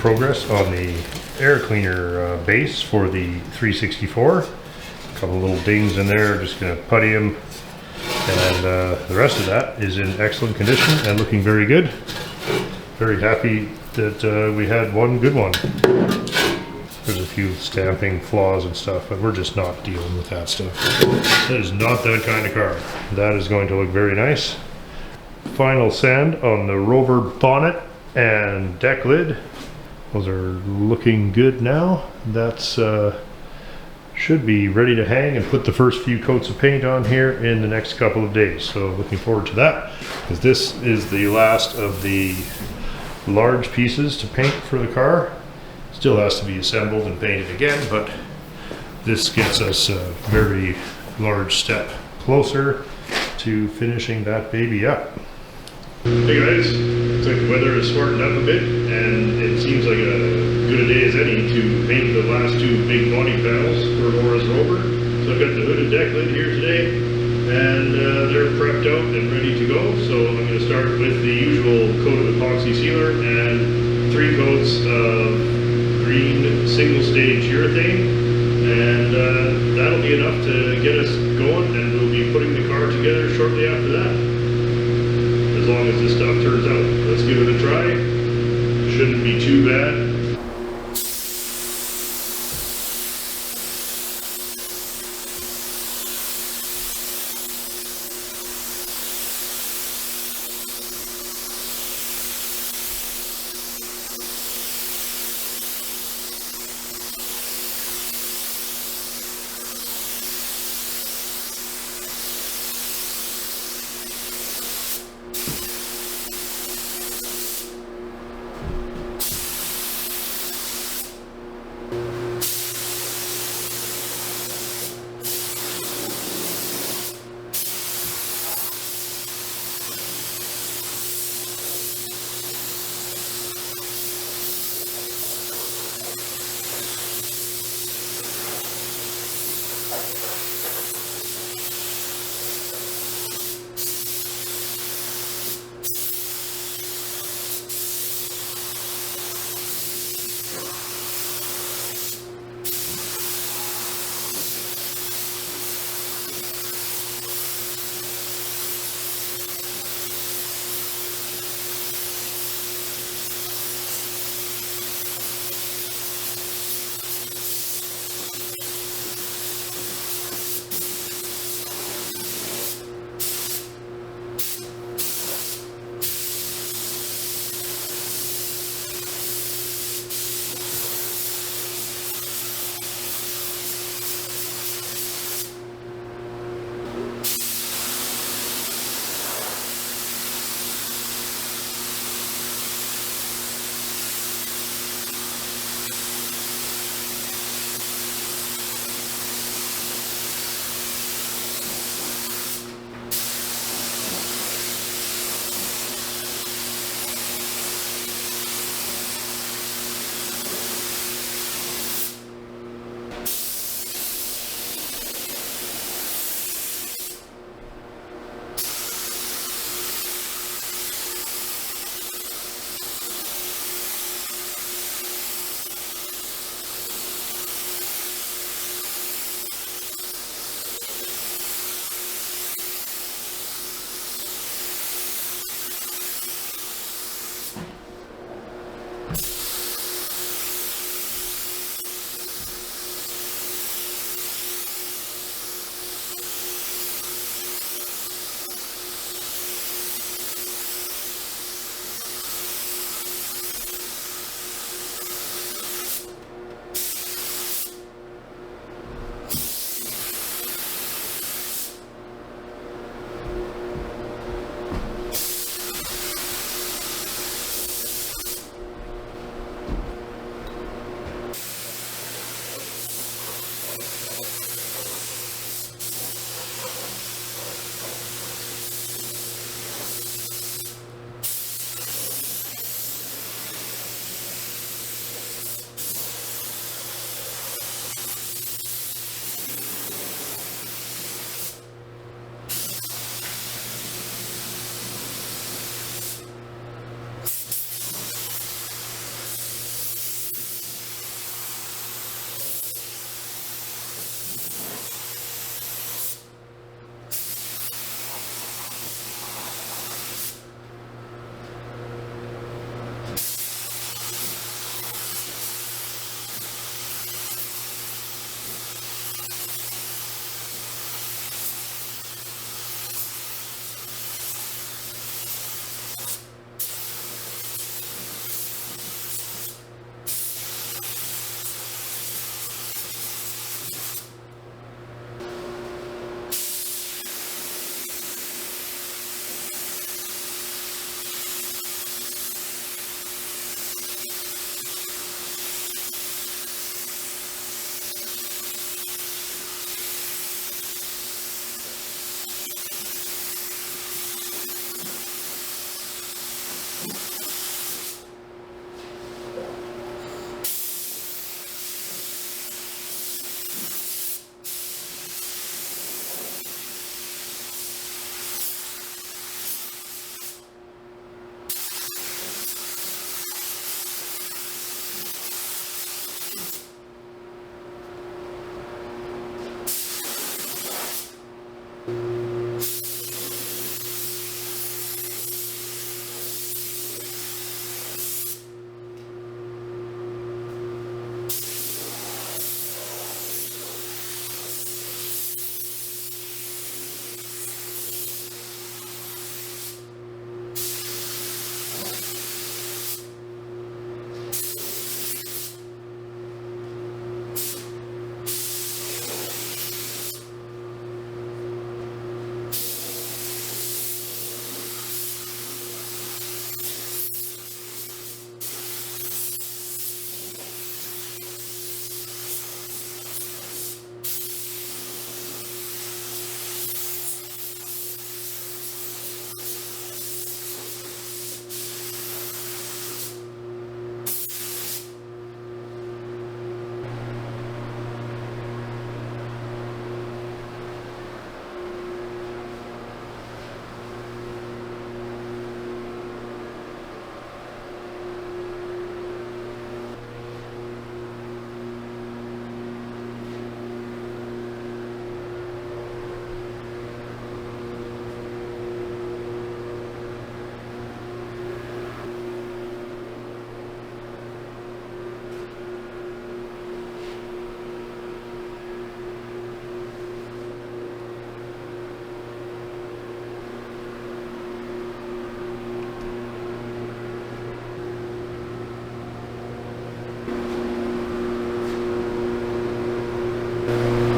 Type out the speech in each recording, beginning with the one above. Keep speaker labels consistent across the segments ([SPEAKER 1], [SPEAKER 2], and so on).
[SPEAKER 1] progress on the air cleaner base for the 364. A couple little dings in there, just going to putty them, and the rest of that is in excellent condition and looking very good. Very happy that we had one good one. There's a few stamping flaws and stuff, but we're just not dealing with that stuff. That is not that kind of car. That is going to look very nice. Final sand on the Rover bonnet and deck lid. Those are looking good now. That's should be ready to hang and put the first few coats of paint on here in the next couple of days. So looking forward to that, because this is the last of the large pieces to paint for the car. Still has to be assembled and painted again, but this gets us a very large step closer to finishing that baby up. Hey guys, looks like the weather has smartened up a bit, and it seems like a good a day as any to paint the last two big body panels for Laura's Rover. So I've got the hood and deck lid here today, and they're prepped out and ready to go. So I'm going to start with the usual coat of epoxy sealer and 3 coats of green single stage urethane, and that'll be enough to get us going, and we'll be putting the car together shortly after that. As long as this stuff turns out. Let's give it a try. Shouldn't be too bad.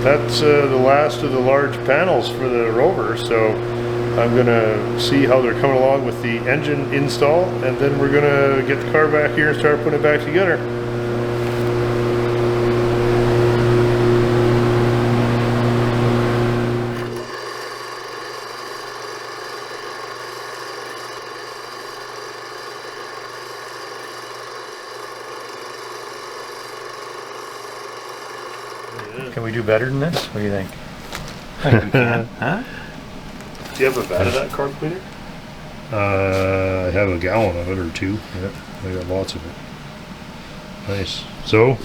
[SPEAKER 1] that's the last of the large panels for the Rover, so I'm gonna see how they're coming along with the engine install, and then we're gonna get the car back here and start putting it back together.
[SPEAKER 2] Can we do better than this? What do you think?
[SPEAKER 3] I think we can. Huh?
[SPEAKER 1] Do you have a vat of that carb cleaner? I have a gallon of it or two. Yeah, I got lots of it. Nice. So,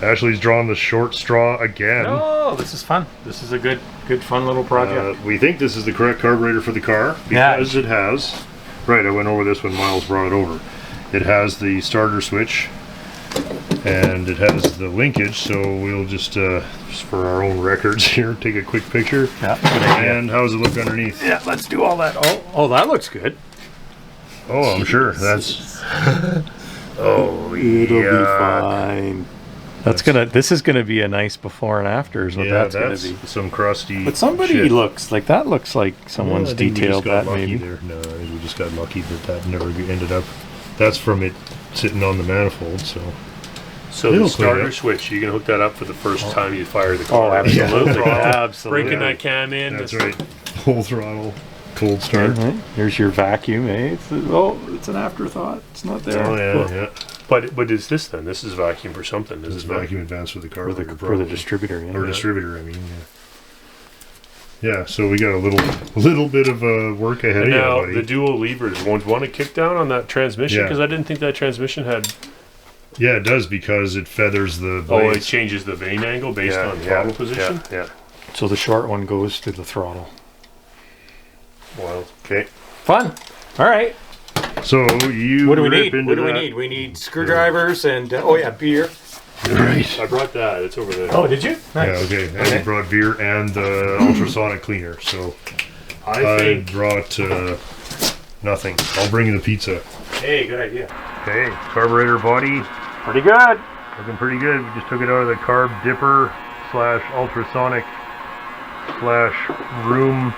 [SPEAKER 1] Ashley's drawn the short straw again.
[SPEAKER 2] Oh, this is fun. This is a good fun little project.
[SPEAKER 1] We think this is the correct carburetor for the car because it has. Right, I went over this when Miles brought it over. It has the starter switch and it has the linkage, so we'll just for our own records here, take a quick picture.
[SPEAKER 2] Yeah, good idea.
[SPEAKER 1] And how does it look underneath?
[SPEAKER 2] Yeah, let's do all that. Oh, that looks good.
[SPEAKER 1] Oh, I'm sure that's. Oh,
[SPEAKER 2] it'll be fine. This is gonna be a nice before and after. Is what that's gonna be.
[SPEAKER 1] Some crusty.
[SPEAKER 2] But somebody
[SPEAKER 1] shit.
[SPEAKER 2] looks like someone's detailed that maybe.
[SPEAKER 1] There. No, I think we just got lucky that never ended up. That's from it sitting on the manifold. So
[SPEAKER 4] the starter switch, you can hook that up for the first time you fire the car.
[SPEAKER 2] Oh, absolutely,
[SPEAKER 4] Yeah.
[SPEAKER 2] absolutely.
[SPEAKER 4] Breaking that cam in.
[SPEAKER 1] That's right. Full throttle, cold start.
[SPEAKER 2] Right. There's your vacuum, eh? It's an afterthought. It's not there.
[SPEAKER 1] Oh yeah, yeah.
[SPEAKER 4] But is this then? This is vacuum for something. This is
[SPEAKER 1] vacuum advance for the car.
[SPEAKER 2] For the distributor, yeah.
[SPEAKER 1] Or distributor, I mean. Yeah. Yeah, so we got a little bit of work ahead of you,
[SPEAKER 4] now,
[SPEAKER 1] buddy.
[SPEAKER 4] the dual levers, won't want to kick down on that transmission? Because I didn't think that transmission had...
[SPEAKER 1] Yeah, it does because it feathers the blades.
[SPEAKER 4] Oh, it changes the vane angle based on throttle position?
[SPEAKER 1] Yeah.
[SPEAKER 2] So the short one goes to the throttle.
[SPEAKER 4] Wow.
[SPEAKER 1] Okay.
[SPEAKER 2] Fun. All right.
[SPEAKER 1] So you
[SPEAKER 2] What do we
[SPEAKER 1] rip
[SPEAKER 2] need?
[SPEAKER 1] into
[SPEAKER 2] What do we
[SPEAKER 1] that.
[SPEAKER 2] need? We need screwdrivers and beer.
[SPEAKER 1] Right.
[SPEAKER 4] I brought that. It's over there.
[SPEAKER 2] Oh, did you? Nice.
[SPEAKER 1] Yeah, okay. And you brought beer and the ultrasonic cleaner. So I brought nothing. I'll bring you the pizza.
[SPEAKER 2] Hey, good idea.
[SPEAKER 1] Okay, carburetor body.
[SPEAKER 2] Pretty good.
[SPEAKER 1] Looking pretty good. We just took it out of the carb dipper / ultrasonic / room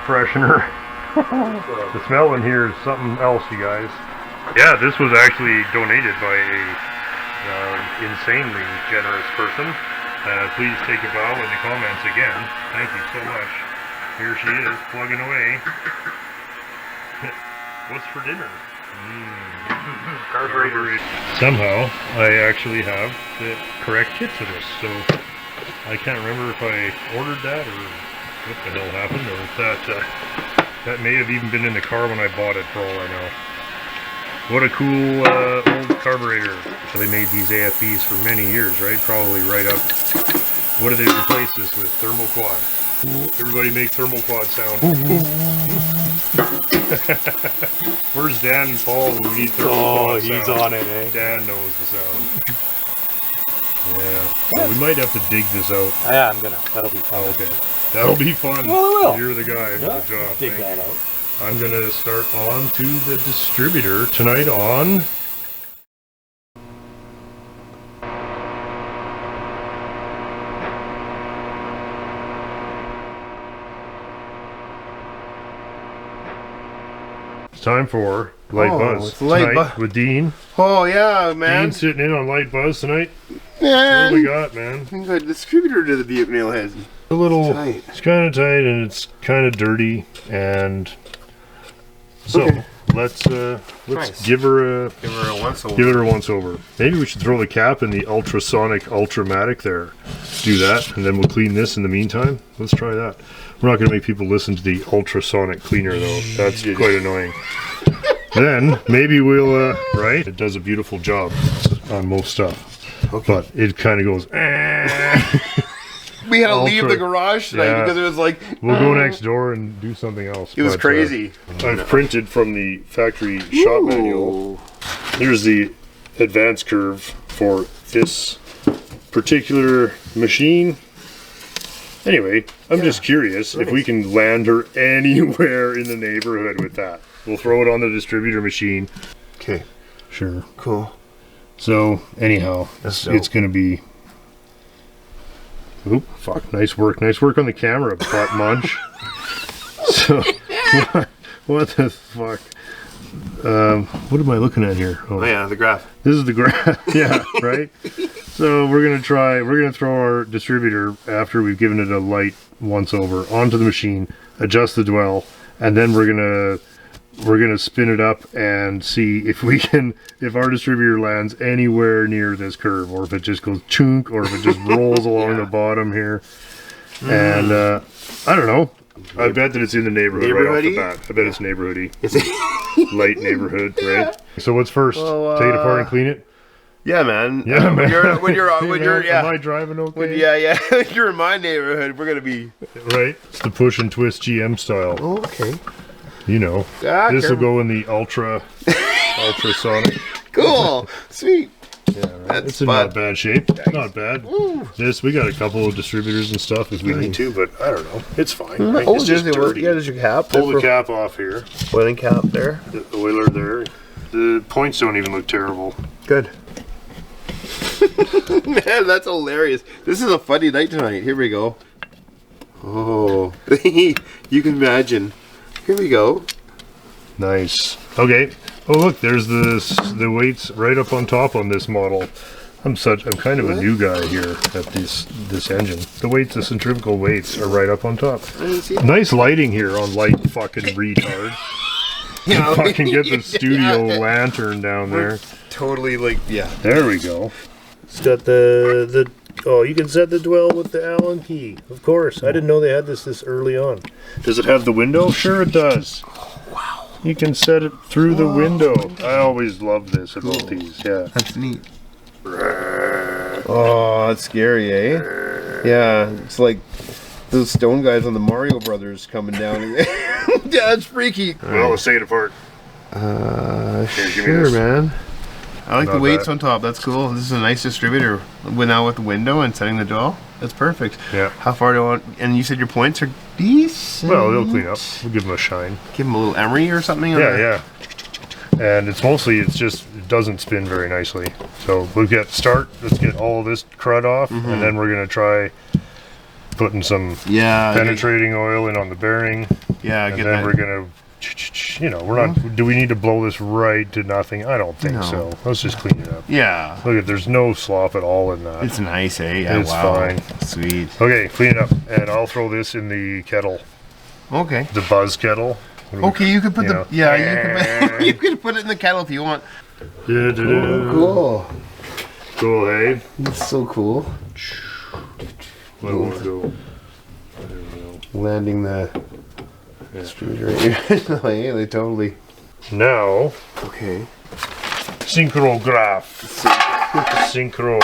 [SPEAKER 1] freshener. The smell in here is something else, you guys. Yeah, this was actually donated by a insanely generous person. Please take a bow in the comments again. Thank you so much. Here she is, plugging away. What's for dinner? Carburetor. Somehow, I actually have the correct kit for this, so I can't remember if I ordered that or what the hell happened, or if that may have even been in the car when I bought it, for all I know. What a cool old carburetor. So they made these AFBs for many years, right? Probably right up. What did they replace this with? Thermoquad. Everybody make Thermoquad sound. Where's Dan and Paul when we need Thermoquad sound?
[SPEAKER 2] He's on it, eh?
[SPEAKER 1] Dan knows the sound. Yeah. So we might have to dig this out.
[SPEAKER 2] Yeah, that'll be fun.
[SPEAKER 1] Oh, okay. That'll be fun.
[SPEAKER 2] Well, it will.
[SPEAKER 1] You're the guy for the job.
[SPEAKER 2] Dig
[SPEAKER 1] Thank
[SPEAKER 2] that
[SPEAKER 1] you.
[SPEAKER 2] out.
[SPEAKER 1] I'm gonna start on to the distributor tonight on It's time for Light Buzz
[SPEAKER 3] it's Light
[SPEAKER 1] tonight with Dean.
[SPEAKER 3] Oh yeah, man.
[SPEAKER 1] Dean sitting in on Light Buzz tonight.
[SPEAKER 3] Man.
[SPEAKER 1] What do we got, man?
[SPEAKER 3] We got a distributor to the Buick nailhead.
[SPEAKER 1] A little
[SPEAKER 3] Tight.
[SPEAKER 1] It's kind of tight and it's kind of dirty, and so let's
[SPEAKER 3] Nice.
[SPEAKER 1] give her a
[SPEAKER 3] once over.
[SPEAKER 1] give it a once over. Maybe we should throw the cap in the ultrasonic ultramatic there. Do that, and then we'll clean this in the meantime. Let's try that. We're not going to make people listen to the ultrasonic cleaner though. That's quite annoying. Then maybe we'll right. It does a beautiful job on most stuff, but it kind of goes.
[SPEAKER 3] We had to leave the garage tonight
[SPEAKER 1] Yeah.
[SPEAKER 3] because it was like
[SPEAKER 1] We'll go next door and do something else.
[SPEAKER 3] it was
[SPEAKER 1] but,
[SPEAKER 3] crazy.
[SPEAKER 1] I've printed from the factory shop manual. Here's the advance curve for this particular machine. Anyway, I'm just curious if we can land her anywhere in the neighborhood with that. We'll throw it on the distributor machine.
[SPEAKER 3] Okay,
[SPEAKER 1] Sure.
[SPEAKER 3] cool.
[SPEAKER 1] So, anyhow,
[SPEAKER 3] That's
[SPEAKER 1] it's going to be Oop, fuck, nice work on the camera, butt munch. So, what the fuck? What am I looking at here?
[SPEAKER 3] Oh yeah, the graph.
[SPEAKER 1] This is the graph. Yeah, right? So we're gonna throw our distributor, after we've given it a light once over, onto the machine, adjust the dwell, and then we're gonna spin it up and see if our distributor lands anywhere near this curve, or if it just goes chunk, or if it just rolls along the bottom here. And I don't know. I bet that it's in the neighborhood right off the bat. I bet it's neighborhoody. Light neighborhood, right? So what's first?
[SPEAKER 3] Well,
[SPEAKER 1] take it apart and clean it?
[SPEAKER 3] Yeah, man.
[SPEAKER 1] Yeah, man.
[SPEAKER 3] When you're
[SPEAKER 1] Am I driving okay?
[SPEAKER 3] Yeah. When you're in my neighborhood, we're gonna be
[SPEAKER 1] right. It's the push and twist GM style.
[SPEAKER 3] Oh, okay.
[SPEAKER 1] You know, this will go in the ultrasonic.
[SPEAKER 3] Cool, sweet.
[SPEAKER 1] Yeah, right. It's in not bad shape. Not bad. Ooh. We got a couple of distributors and stuff if we need to, but I don't know. It's fine. Right? It's just dirty.
[SPEAKER 3] Yeah, there's your cap.
[SPEAKER 1] Pull the cap off here.
[SPEAKER 3] Oiling cap there.
[SPEAKER 1] The oiler there. The points don't even look terrible.
[SPEAKER 3] Good. Man, that's hilarious. This is a funny night tonight. Here we go. Oh, you can imagine. Here we go.
[SPEAKER 1] Nice. Okay. Oh look, there's the weights right up on top on this model. I'm kind of a new guy here at this engine. The centrifugal weights are right up on top. Nice lighting here on light fucking retard. You fucking get the studio lantern down there.
[SPEAKER 3] Totally
[SPEAKER 1] There we go. It's got the you can set the dwell with the Allen key. Of course. I didn't know they had this early on. Does it have the window? Sure it does.
[SPEAKER 3] Wow.
[SPEAKER 1] You can set it through the window. I always love this about these. Yeah.
[SPEAKER 3] That's neat. Oh, that's scary, eh? Yeah, it's like those stone guys on the Mario Brothers coming down. Yeah, that's freaky.
[SPEAKER 1] Well, let's take it apart.
[SPEAKER 3] Sure, man. I like the weights on top. That's cool. This is a nice distributor. Now with the window and setting the dwell, that's perfect.
[SPEAKER 1] Yeah.
[SPEAKER 3] How far do you want? And you said your points are decent.
[SPEAKER 1] Well, they'll clean up. We'll give them a shine.
[SPEAKER 3] Give them a little emery or something.
[SPEAKER 1] Yeah. And it doesn't spin very nicely. So we'll get start. Let's get all of this crud off, and then we're gonna try putting some penetrating oil in on the bearing.
[SPEAKER 3] Yeah.
[SPEAKER 1] And then we're gonna. We're not. Do we need to blow this right to nothing? I don't think so. Let's just clean it up.
[SPEAKER 3] Yeah.
[SPEAKER 1] Look, there's no slop at all in that.
[SPEAKER 3] It's nice, eh? Yeah,
[SPEAKER 1] it's fine.
[SPEAKER 3] Sweet.
[SPEAKER 1] Okay, clean it up, and I'll throw this in the kettle.
[SPEAKER 3] Okay.
[SPEAKER 1] The buzz kettle.
[SPEAKER 3] Okay, you can put you can put it in the kettle if you want. Cool.
[SPEAKER 1] Cool, hey?
[SPEAKER 3] That's so cool.
[SPEAKER 1] Let it go.
[SPEAKER 3] Landing the distributor right here. They totally.
[SPEAKER 1] Now.
[SPEAKER 3] Okay.
[SPEAKER 1] Synchrograph. Synchro.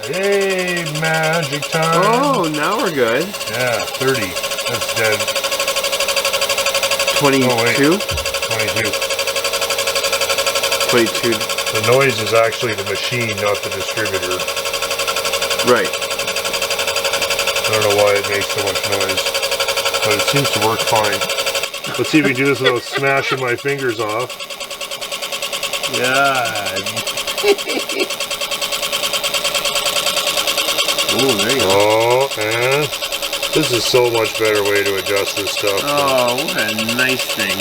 [SPEAKER 1] Hey, magic time.
[SPEAKER 3] Oh, now we're good.
[SPEAKER 1] Yeah, 30. That's dead.
[SPEAKER 3] 22?
[SPEAKER 1] Oh, wait. 22.
[SPEAKER 3] 22.
[SPEAKER 1] The noise is actually the machine, not the distributor.
[SPEAKER 3] Right.
[SPEAKER 1] I don't know why it makes so much noise, but it seems to work fine. Let's see if we can do this without smashing my fingers off.
[SPEAKER 3] Yeah. Oh, there you go.
[SPEAKER 1] Oh, and this is so much better way to adjust this stuff.
[SPEAKER 3] Oh, what a nice thing.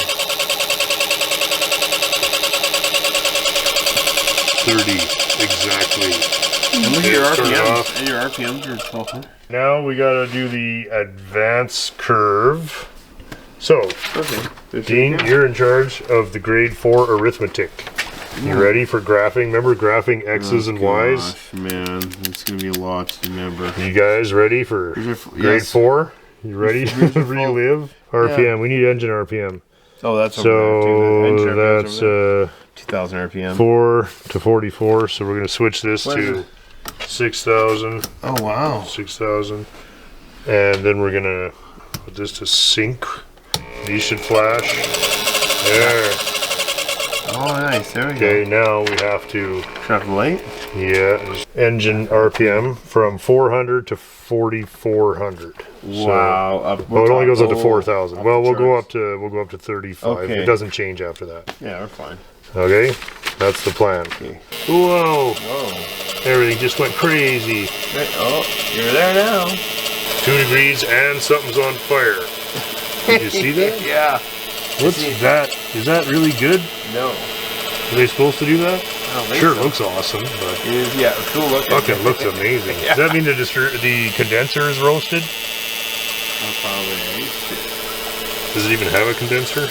[SPEAKER 1] 30, exactly.
[SPEAKER 3] And look at your RPMs. And your RPMs are 1200.
[SPEAKER 1] Now we gotta do the advance curve. So, Dean, you're in charge of the grade 4 arithmetic. You ready for graphing? Remember graphing X's and Y's?
[SPEAKER 3] Man, it's gonna be a lot to remember.
[SPEAKER 1] You guys ready for grade 4? You ready to relive? RPM. Yeah. We need engine RPM.
[SPEAKER 3] Oh, that's
[SPEAKER 1] so that's
[SPEAKER 3] 2000 RPM.
[SPEAKER 1] 4 to 44. So we're gonna switch this to 6,000.
[SPEAKER 3] Oh wow.
[SPEAKER 1] 6,000, and then we're gonna put this to sync. These should flash. There.
[SPEAKER 3] Oh, nice. There we go.
[SPEAKER 1] Okay, now we have to
[SPEAKER 3] turn off the light.
[SPEAKER 1] Yeah, engine RPM from 400 to 4,400.
[SPEAKER 3] Wow.
[SPEAKER 1] So, it only goes up to 4,000. Well, we'll go up to 35.
[SPEAKER 3] Okay.
[SPEAKER 1] It doesn't change after that.
[SPEAKER 3] Yeah, we're fine.
[SPEAKER 1] Okay, that's the plan.
[SPEAKER 3] Okay.
[SPEAKER 1] Whoa!
[SPEAKER 3] Whoa.
[SPEAKER 1] Everything just went crazy.
[SPEAKER 3] Oh, you're there now.
[SPEAKER 1] 2 degrees and something's on fire. Did you see that?
[SPEAKER 3] Yeah.
[SPEAKER 1] What's that? Is that really good?
[SPEAKER 3] No.
[SPEAKER 1] Are they supposed to do that?
[SPEAKER 3] I don't think
[SPEAKER 1] Sure,
[SPEAKER 3] so.
[SPEAKER 1] it looks awesome, but
[SPEAKER 3] It is, yeah, it's cool looking.
[SPEAKER 1] fucking looks amazing.
[SPEAKER 3] Yeah.
[SPEAKER 1] Does that mean the condenser is roasted?
[SPEAKER 3] Oh, probably.
[SPEAKER 1] Does it even have a condenser?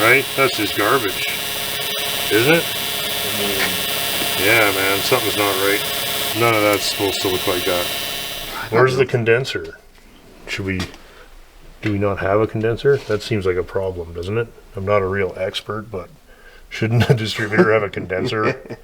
[SPEAKER 1] Right? That's just garbage. Isn't it? Yeah, man, something's not right. None of that's supposed to look like that. Where's the condenser? Do we not have a condenser? That seems like a problem, doesn't it? I'm not a real expert, but shouldn't a distributor have a condenser?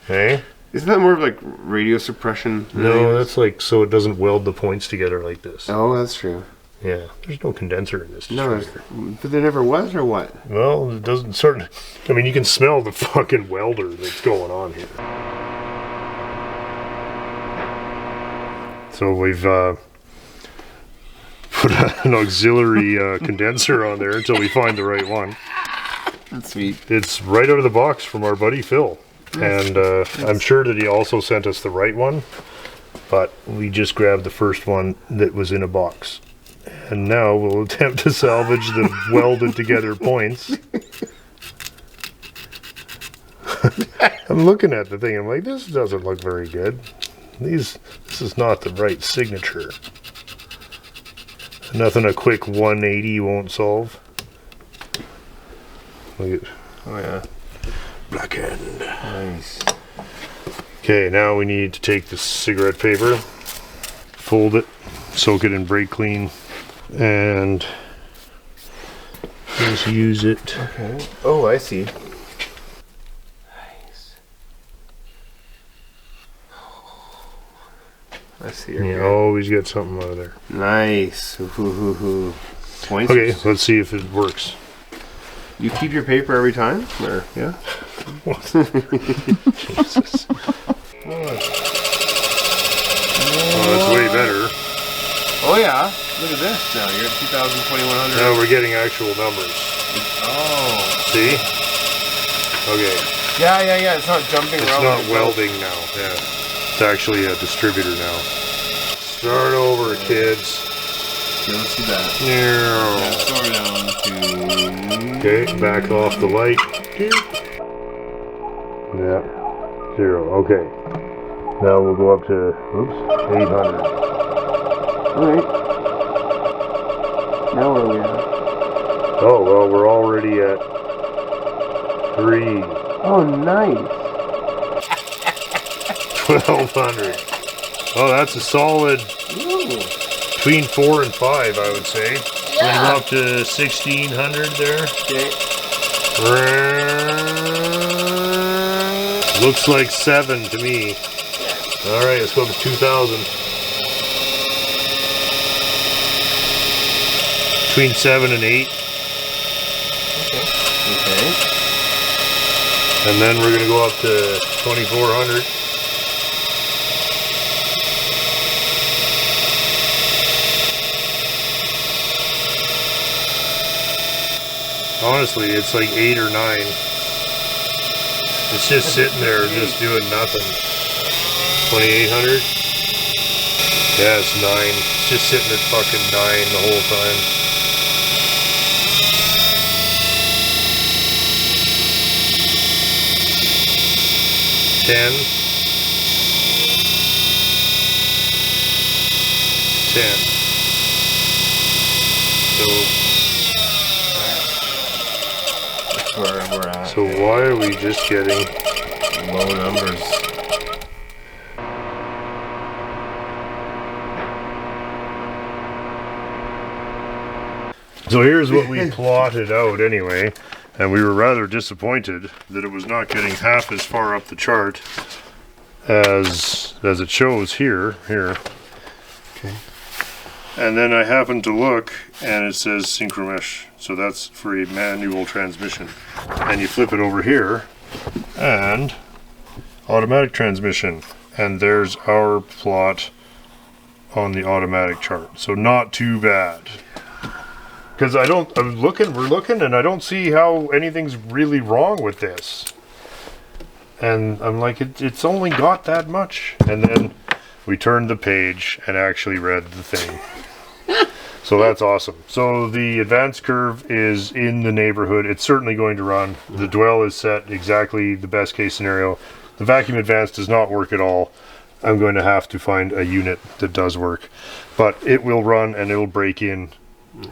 [SPEAKER 1] Hey?
[SPEAKER 3] Isn't that more of like radio suppression?
[SPEAKER 1] No, that's like so it doesn't weld the points together like this.
[SPEAKER 3] Oh, that's true.
[SPEAKER 1] Yeah, there's no condenser in this
[SPEAKER 3] No,
[SPEAKER 1] distributor.
[SPEAKER 3] but there never was, or what?
[SPEAKER 1] Well, it doesn't sort. I mean, you can smell the fucking welder that's going on here. So we've put an auxiliary condenser on there until we find the right one.
[SPEAKER 3] That's sweet.
[SPEAKER 1] It's right out of the box from our buddy Phil. And I'm sure that he also sent us the right one, but we just grabbed the first one that was in a box. And now we'll attempt to salvage the welded together points. I'm looking at the thing, I'm like, this doesn't look very good. This is not the right signature. Nothing a quick 180 won't solve. Look at,
[SPEAKER 3] Oh yeah.
[SPEAKER 1] black end.
[SPEAKER 3] Nice.
[SPEAKER 1] Okay, now we need to take the cigarette paper, fold it, soak it in brake clean, and just use it.
[SPEAKER 3] Okay. Oh, I see. Nice. I see.
[SPEAKER 1] You always get something out of there.
[SPEAKER 3] Nice. Ooh. Points.
[SPEAKER 1] Okay, let's see if it works.
[SPEAKER 3] You keep your paper every time? Or, yeah?
[SPEAKER 1] Jesus. Oh, that's way better.
[SPEAKER 3] Oh, yeah. Look at this now. You're at 2,000, 2,100.
[SPEAKER 1] Now we're getting actual numbers.
[SPEAKER 3] Oh.
[SPEAKER 1] See? Okay.
[SPEAKER 3] Yeah. It's not jumping
[SPEAKER 1] It's
[SPEAKER 3] around.
[SPEAKER 1] not welding now. Yeah. It's actually a distributor now. Start over, kids.
[SPEAKER 3] Okay, let's see that.
[SPEAKER 1] Yeah.
[SPEAKER 3] Slow down to...
[SPEAKER 1] Okay, back off the light. Yeah. 0. Okay. Now we'll go up to, 800.
[SPEAKER 3] Alright. Now where are we at?
[SPEAKER 1] Oh, well, we're already at 3.
[SPEAKER 3] Oh, nice.
[SPEAKER 1] 1,200. Oh, that's a solid
[SPEAKER 3] Ooh.
[SPEAKER 1] between 4 and 5, I would say. We're gonna go up to 1,600 there.
[SPEAKER 3] Okay.
[SPEAKER 1] Looks like 7 to me. All right, let's go up to 2,000. Between 7 and 8.
[SPEAKER 3] Okay.
[SPEAKER 1] And then we're gonna go up to 2,400. Honestly, it's like 8 or 9. It's just sitting there, just doing nothing. 2,800. Yeah, it's 9. It's just sitting at fucking 9 the whole time. $10. 10.
[SPEAKER 3] That's where we're at.
[SPEAKER 1] So why are we just getting
[SPEAKER 3] Low numbers.
[SPEAKER 1] So here's what we plotted out anyway, and we were rather disappointed that it was not getting half as far up the chart as it shows here.
[SPEAKER 3] Okay.
[SPEAKER 1] And then I happened to look, and it says synchromesh, so that's for a manual transmission. And you flip it over here, and automatic transmission, and there's our plot on the automatic chart. So not too bad. Because we're looking, and I don't see how anything's really wrong with this. And I'm like, it's only got that much. And then we turned the page and actually read the thing. So that's awesome. So the advance curve is in the neighborhood. It's certainly going to run. The dwell is set exactly the best case scenario. The vacuum advance does not work at all. I'm going to have to find a unit that does work. But it will run and it'll break in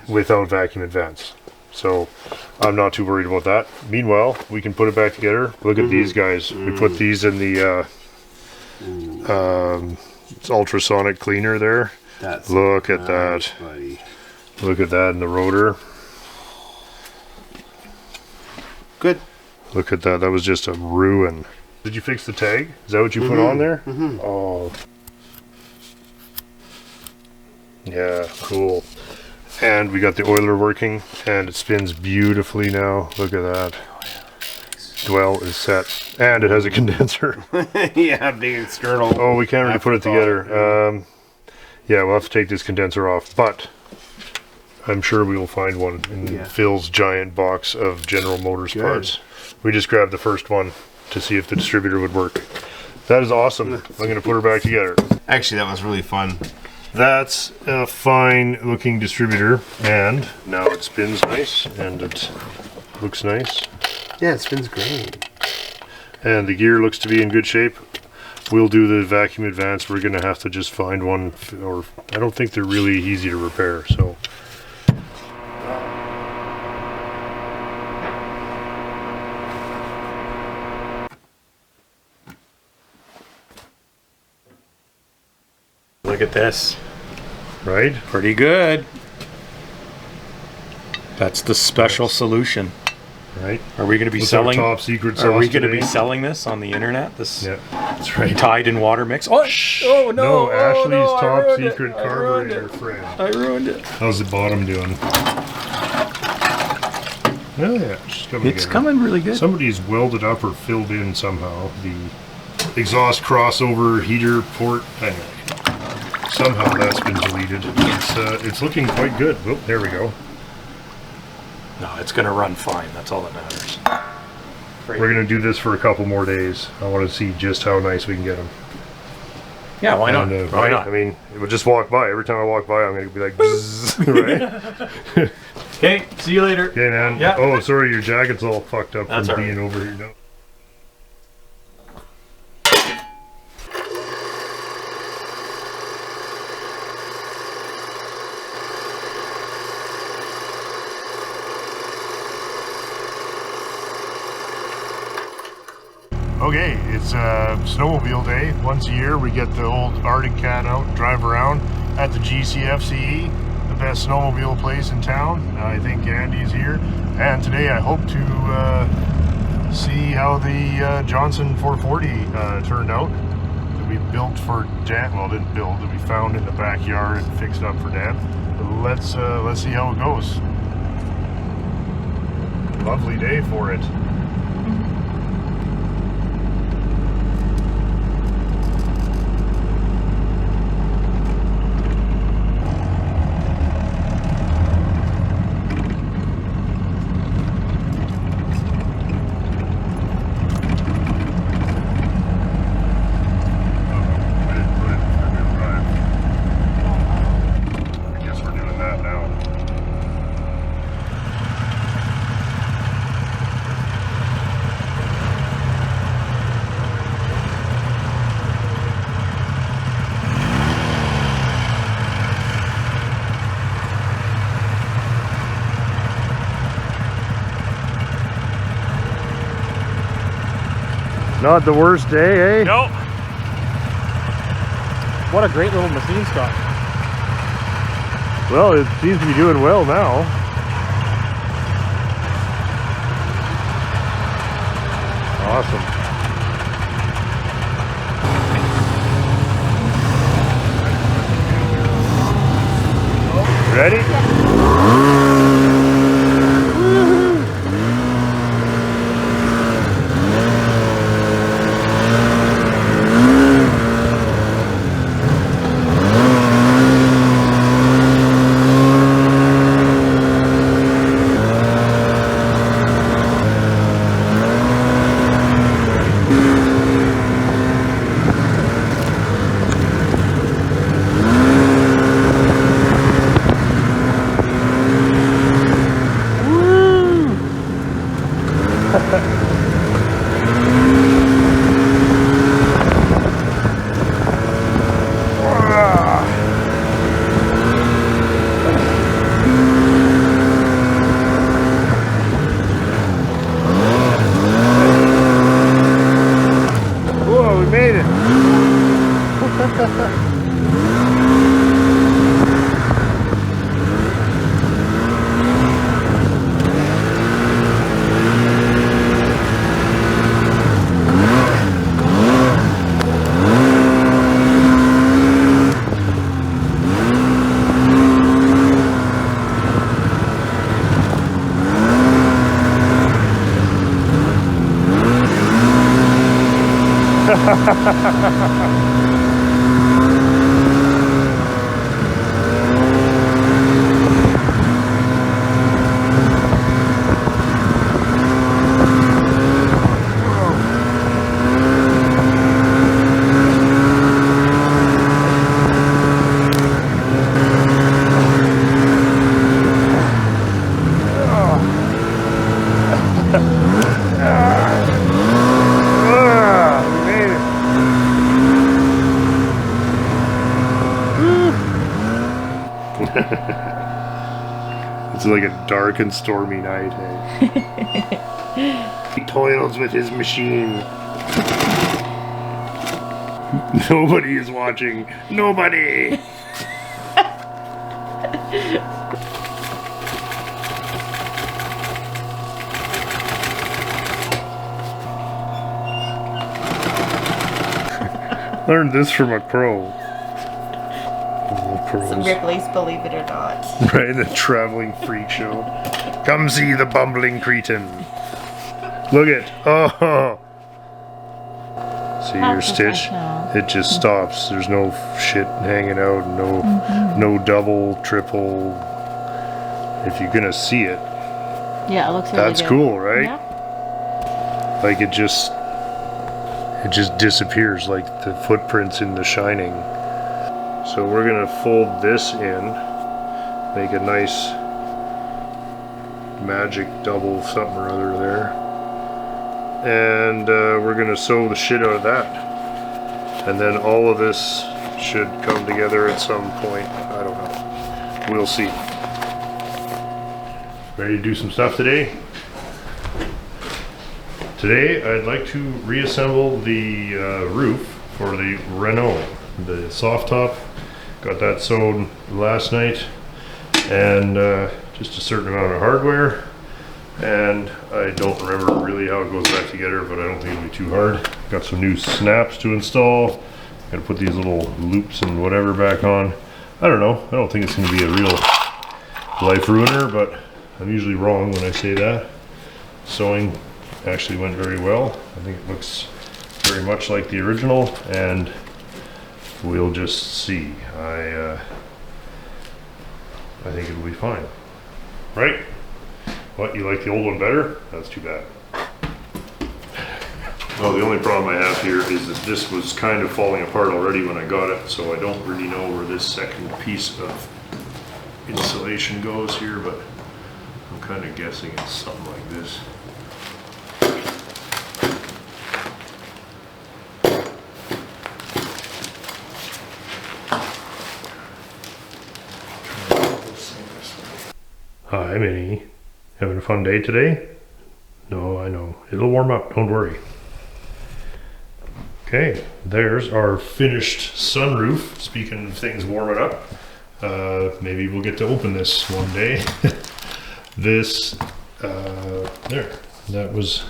[SPEAKER 1] without vacuum advance. So I'm not too worried about that. Meanwhile, we can put it back together. Look at these guys. We put these in the ultrasonic cleaner there. Look at that.
[SPEAKER 3] Buddy.
[SPEAKER 1] Look at that in the rotor.
[SPEAKER 3] Good.
[SPEAKER 1] Look at that. That was just a ruin. Did you fix the tag? Is that what you put on there? Oh. Yeah, cool. And we got the oiler working, and it spins beautifully now. Look at that. Dwell is set, and it has a condenser.
[SPEAKER 3] Yeah, big external.
[SPEAKER 1] Oh, we can't really put it together. Yeah, we'll have to take this condenser off, but I'm sure we will find one in Phil's giant box of General Motors parts. We just grabbed the first one to see if the distributor would work. That is awesome. I'm going to put her back together.
[SPEAKER 3] Actually, that was really fun.
[SPEAKER 1] That's a fine looking distributor, and now it spins nice and it looks nice.
[SPEAKER 3] Yeah, it spins great.
[SPEAKER 1] And the gear looks to be in good shape. We'll do the vacuum advance. We're going to have to just find one, or I don't think they're really easy to repair, so.
[SPEAKER 2] Look at this.
[SPEAKER 1] Right?
[SPEAKER 2] Pretty good. That's the special solution.
[SPEAKER 1] Right?
[SPEAKER 2] Are we going to be
[SPEAKER 1] What's
[SPEAKER 2] selling?
[SPEAKER 1] our top secret sauce
[SPEAKER 2] Are we going to be
[SPEAKER 1] today?
[SPEAKER 2] selling this on the internet? This
[SPEAKER 1] That's right.
[SPEAKER 2] Tide and water mix. Oh, oh no!
[SPEAKER 1] No, Ashley's
[SPEAKER 2] no, I
[SPEAKER 1] top
[SPEAKER 2] ruined it.
[SPEAKER 1] secret
[SPEAKER 2] I ruined
[SPEAKER 1] carburetor
[SPEAKER 2] it.
[SPEAKER 1] friend.
[SPEAKER 2] I ruined it.
[SPEAKER 1] How's the bottom doing? Oh yeah, it's coming
[SPEAKER 2] It's
[SPEAKER 1] together.
[SPEAKER 2] coming really good.
[SPEAKER 1] Somebody's welded up or filled in somehow the exhaust crossover heater port. Anyway, somehow that's been deleted. It's looking quite good. Oh, there we go.
[SPEAKER 2] No, it's going to run fine. That's all that matters.
[SPEAKER 1] We're going to do this for a couple more days. I want to see just how nice we can get them.
[SPEAKER 2] Yeah, why not?
[SPEAKER 1] And,
[SPEAKER 2] Why
[SPEAKER 1] right?
[SPEAKER 2] not?
[SPEAKER 1] I mean, it would just walk by. Every time I walk by, I'm going to be like, bzzz, right?
[SPEAKER 2] Okay, see you later.
[SPEAKER 1] Okay, man.
[SPEAKER 2] Yeah.
[SPEAKER 1] Oh, sorry, your jacket's all fucked up
[SPEAKER 2] That's
[SPEAKER 1] from
[SPEAKER 2] all right.
[SPEAKER 1] being over here now. Okay, it's Snowmobile Day. Once a year, we get the old Arctic Cat out and drive around at the GCFCE, the best snowmobile place in town. I think Andy's here. And today I hope to see how the Johnson 440 turned out. That we built for Dan. Well, didn't build, that we found in the backyard and fixed up for Dan. But let's see how it goes. Lovely day for it. Not the worst day, eh?
[SPEAKER 4] No.
[SPEAKER 5] What a great little machine, Scott.
[SPEAKER 1] Well, it seems to be doing well now. Awesome. Ready? It's like a dark and stormy night, hey? He toils with his machine. Nobody is watching. Nobody! Learned this from a crow.
[SPEAKER 6] Some Ripley's Believe It or Not.
[SPEAKER 1] Right, the traveling freak show. Come see the bumbling cretin. Look it. Oh. See your stitch? It just stops. There's no shit hanging out. No double, triple. If you're gonna see it.
[SPEAKER 6] Yeah, it looks really
[SPEAKER 1] That's
[SPEAKER 6] good.
[SPEAKER 1] cool, right?
[SPEAKER 6] Yeah.
[SPEAKER 1] Like it just disappears like the footprints in The Shining. So we're gonna fold this in, make a nice magic double something or other there, and we're gonna sew the shit out of that, and then all of this should come together at some point. I don't know, we'll see. Ready to do some stuff today? Today I'd like to reassemble the roof for the Renault, the soft top. Got that sewed last night, and just a certain amount of hardware, and I don't remember really how it goes back together, but I don't think it'll be too hard. Got some new snaps to install. Gotta put these little loops and whatever back on. I don't know, I don't think it's gonna be a real life ruiner, but I'm usually wrong when I say that. Sewing actually went very well. I think it looks very much like the original, and we'll just see. I think it'll be fine. Right? What, you like the old one better? That's too bad. Well, the only problem I have here is that this was kind of falling apart already when I got it, so I don't really know where this second piece of insulation goes here, but I'm kind of guessing it's something like this. Hi, Minnie. Having a fun day today? No, I know. It'll warm up, don't worry. Okay, there's our finished sunroof. Speaking of things warming up, maybe we'll get to open this one day. This, there, that was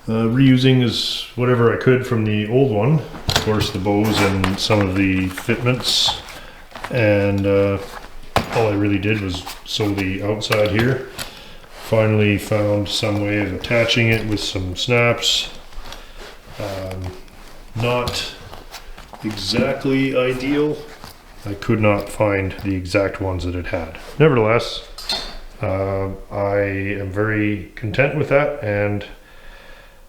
[SPEAKER 1] reusing as whatever I could from the old one. Of course, the bows and some of the fitments, and all I really did was sew the outside here. Finally found some way of attaching it with some snaps. Not exactly ideal. I could not find the exact ones that it had. Nevertheless, I am very content with that, and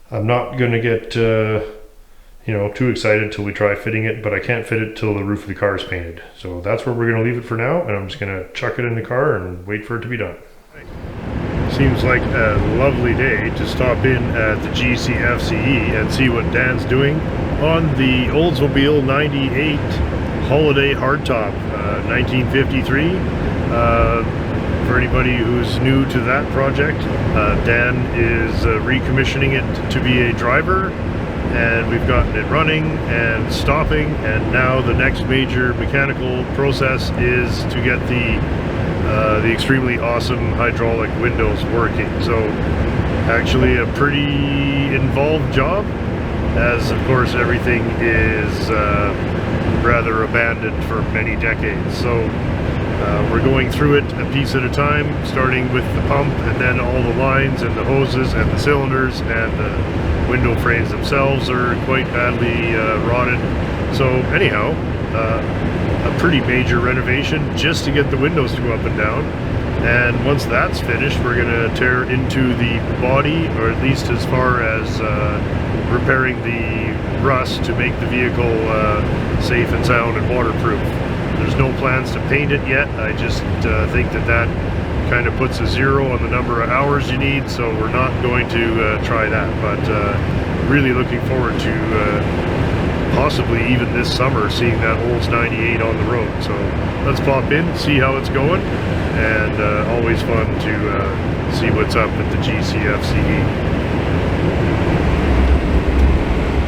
[SPEAKER 1] I'm not going to get too excited till we try fitting it, but I can't fit it till the roof of the car is painted. So that's where we're going to leave it for now, and I'm just going to chuck it in the car and wait for it to be done. Seems like a lovely day to stop in at the GCFCE and see what Dan's doing on the Oldsmobile 98 Holiday Hardtop, 1953. For anybody who's new to that project, Dan is recommissioning it to be a driver, and we've gotten it running and stopping, and now the next major mechanical process is to get the extremely awesome hydraulic windows working. So actually a pretty involved job, as of course everything is rather abandoned for many decades. So we're going through it a piece at a time, starting with the pump and then all the lines and the hoses and the cylinders, and the window frames themselves are quite badly rotted. So anyhow, a pretty major renovation just to get the windows to go up and down. And once that's finished, we're going to tear into the body, or at least as far as repairing the rust to make the vehicle safe and sound and waterproof. There's no plans to paint it yet. I just think that kind of puts a zero on the number of hours you need, so we're not going to try that. But really looking forward to possibly even this summer seeing that Olds 98 on the road. So let's pop in, see how it's going, and always fun to see what's up at the GCFCE.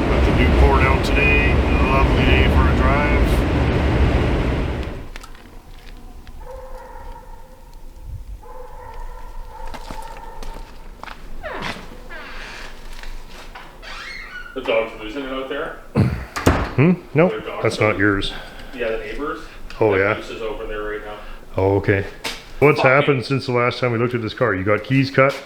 [SPEAKER 1] Got the Newport out today, a lovely day for a drive.
[SPEAKER 4] The dog's losing it out there.
[SPEAKER 1] Nope, that's not yours.
[SPEAKER 4] Yeah, the neighbors.
[SPEAKER 1] Oh yeah.
[SPEAKER 4] This is over there right now.
[SPEAKER 1] Oh, okay. What's happened since the last time we looked at this car? You got keys cut?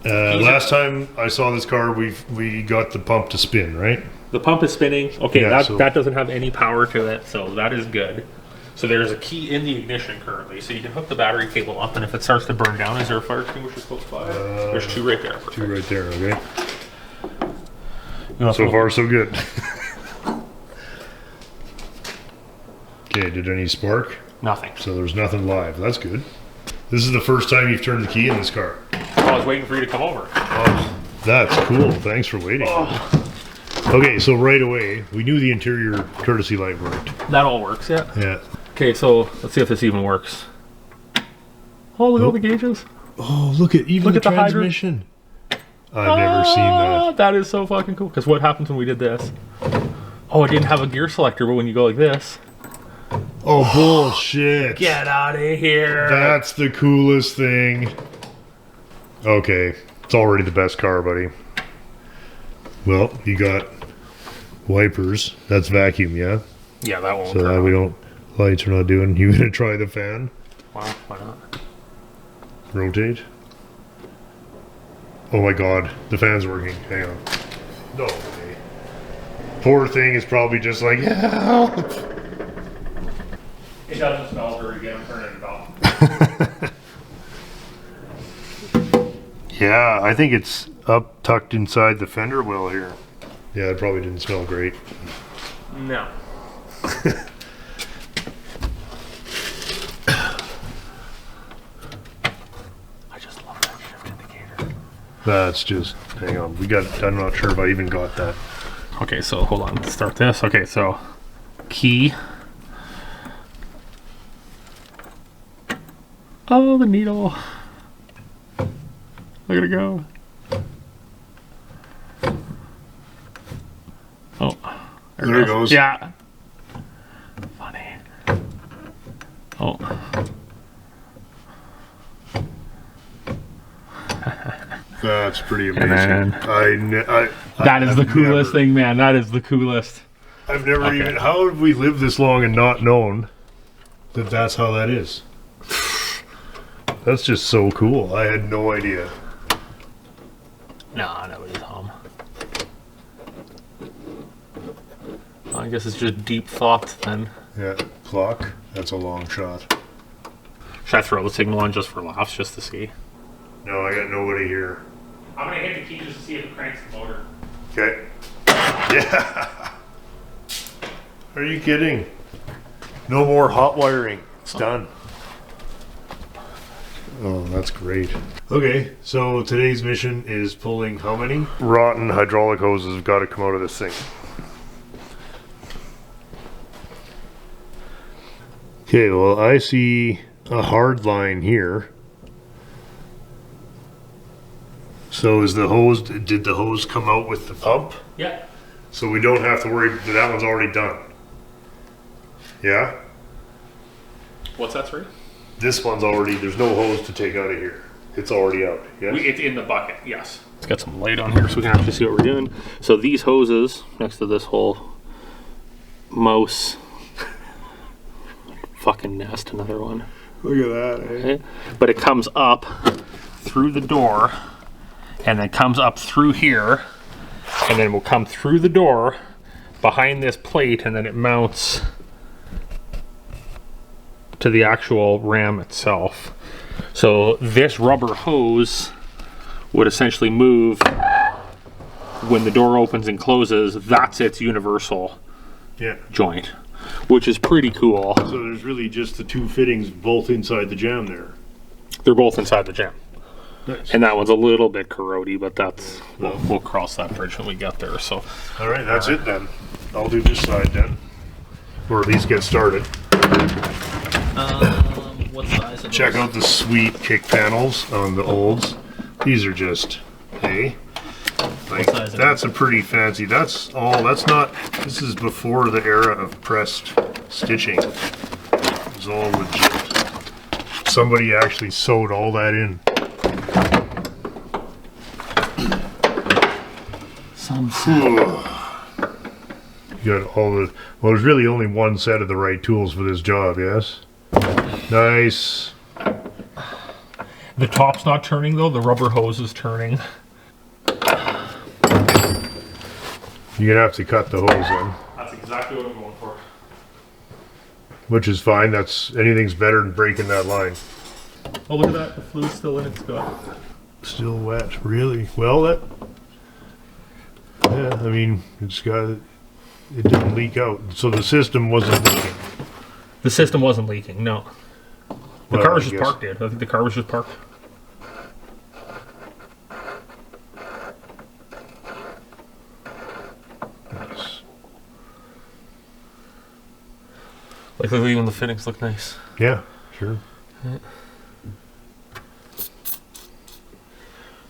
[SPEAKER 1] Last time I saw this car, we got the pump to spin, right?
[SPEAKER 5] The pump is spinning. Okay,
[SPEAKER 1] Yeah,
[SPEAKER 5] that doesn't have any power to it, so that is good. So there's a key in the ignition currently, so you can hook the battery cable up, and if it starts to burn down, is there a fire extinguisher close by? There's two right there.
[SPEAKER 1] Two right there, okay. So far, so good. Okay, did any spark?
[SPEAKER 5] Nothing.
[SPEAKER 1] So there's nothing live. That's good. This is the first time you've turned the key in this car.
[SPEAKER 5] I was waiting for you to come over.
[SPEAKER 1] Oh, that's cool. Thanks for waiting. Okay, so right away, we knew the interior courtesy light worked.
[SPEAKER 5] That all works, yeah.
[SPEAKER 1] Yeah.
[SPEAKER 5] Okay, so let's see if this even works. Oh, look at all the gauges.
[SPEAKER 1] Oh, look at even
[SPEAKER 5] Look
[SPEAKER 1] the
[SPEAKER 5] at the hydrant.
[SPEAKER 1] transmission. I've never seen that.
[SPEAKER 5] That is so fucking cool. Because what happens when we did this? Oh, it didn't have a gear selector, but when you go like this.
[SPEAKER 1] Oh, bullshit.
[SPEAKER 5] Get out of here.
[SPEAKER 1] That's the coolest thing. Okay, it's already the best car, buddy. Well, you got wipers. That's vacuum, yeah?
[SPEAKER 5] Yeah, that won't
[SPEAKER 1] So that we don't, lights are not doing. You gonna try the fan?
[SPEAKER 5] Wow, why not?
[SPEAKER 1] Rotate. Oh my god, the fan's working. Hang on. No way. Poor thing is probably just like, help!
[SPEAKER 5] It doesn't smell very good. I'm turning it off.
[SPEAKER 1] Yeah, I think it's up tucked inside the fender well here. Yeah, it probably didn't smell great.
[SPEAKER 5] No. I just love that shift indicator.
[SPEAKER 1] That's just, hang on, I'm not sure if I even got that.
[SPEAKER 5] Okay, so hold on. Let's start this. Okay, so key. Oh, the needle. Look at it go. Oh,
[SPEAKER 1] There it goes.
[SPEAKER 5] Yeah. Funny. Oh.
[SPEAKER 1] That's pretty amazing.
[SPEAKER 5] And then that is the coolest thing, man. That is the coolest.
[SPEAKER 1] I've never even, how have we lived this long and not known that that's how that is? That's just so cool. I had no idea.
[SPEAKER 5] No, I know it is home. I guess it's just deep thought then.
[SPEAKER 1] Yeah, clock. That's a long shot.
[SPEAKER 5] Should I throw the signal on just for laughs, just to see?
[SPEAKER 1] No, I got nobody here.
[SPEAKER 5] I'm gonna hit the key just to see if it cranks the motor.
[SPEAKER 1] Okay. Yeah. Are you kidding? No more hot wiring. It's done. Oh, that's great. Okay, so today's mission is pulling how many? Rotten hydraulic hoses have got to come out of this thing. Okay, well, I see a hard line here. So is the hose, did the hose come out with the pump?
[SPEAKER 5] Yeah.
[SPEAKER 1] So we don't have to worry, that one's already done. Yeah?
[SPEAKER 5] What's that, sorry?
[SPEAKER 1] This one's already, there's no hose to take out of here. It's already out, yes?
[SPEAKER 5] It's in the bucket, yes. Let's get some light on here so we can actually see what we're doing. So these hoses, next to this whole mouse fucking nest, another one.
[SPEAKER 1] Look at that, eh?
[SPEAKER 5] Okay. But it comes up through the door, and then comes up through here, and then will come through the door behind this plate, and then it mounts to the actual ram itself. So this rubber hose would essentially move when the door opens and closes. That's its universal joint, which is pretty cool.
[SPEAKER 1] So there's really just the two fittings both inside the jam there.
[SPEAKER 5] They're both inside the jam.
[SPEAKER 1] Nice.
[SPEAKER 5] And that one's a little bit corrody, but that's we'll cross that bridge when we get there. So
[SPEAKER 1] All right, that's it then. I'll do this side then. Or at least get started.
[SPEAKER 5] what size?
[SPEAKER 1] Check out the sweet kick panels on the Olds. These are just, hey, like,
[SPEAKER 5] size are
[SPEAKER 1] that's a pretty fancy, that's not, this is before the era of pressed stitching. It's all legit. Somebody actually sewed all that in. You got all the, well, there's really only one set of the right tools for this job, yes? Nice.
[SPEAKER 5] The top's not turning though, the rubber hose is turning.
[SPEAKER 1] You're gonna have to cut the hose in.
[SPEAKER 5] That's exactly what I'm going for.
[SPEAKER 1] Which is fine, that's, anything's better than breaking that line.
[SPEAKER 5] Oh, look at that, the fluid's still in its gut.
[SPEAKER 1] Still wet, really? Well, that, yeah, I mean, it didn't leak out, so the system wasn't leaking.
[SPEAKER 5] The system wasn't leaking, no. The
[SPEAKER 1] Well,
[SPEAKER 5] car was
[SPEAKER 1] I
[SPEAKER 5] just
[SPEAKER 1] guess-
[SPEAKER 5] parked, dude. I think the car was just parked.
[SPEAKER 1] Nice.
[SPEAKER 5] Like, even the fittings look nice.
[SPEAKER 1] Yeah, sure.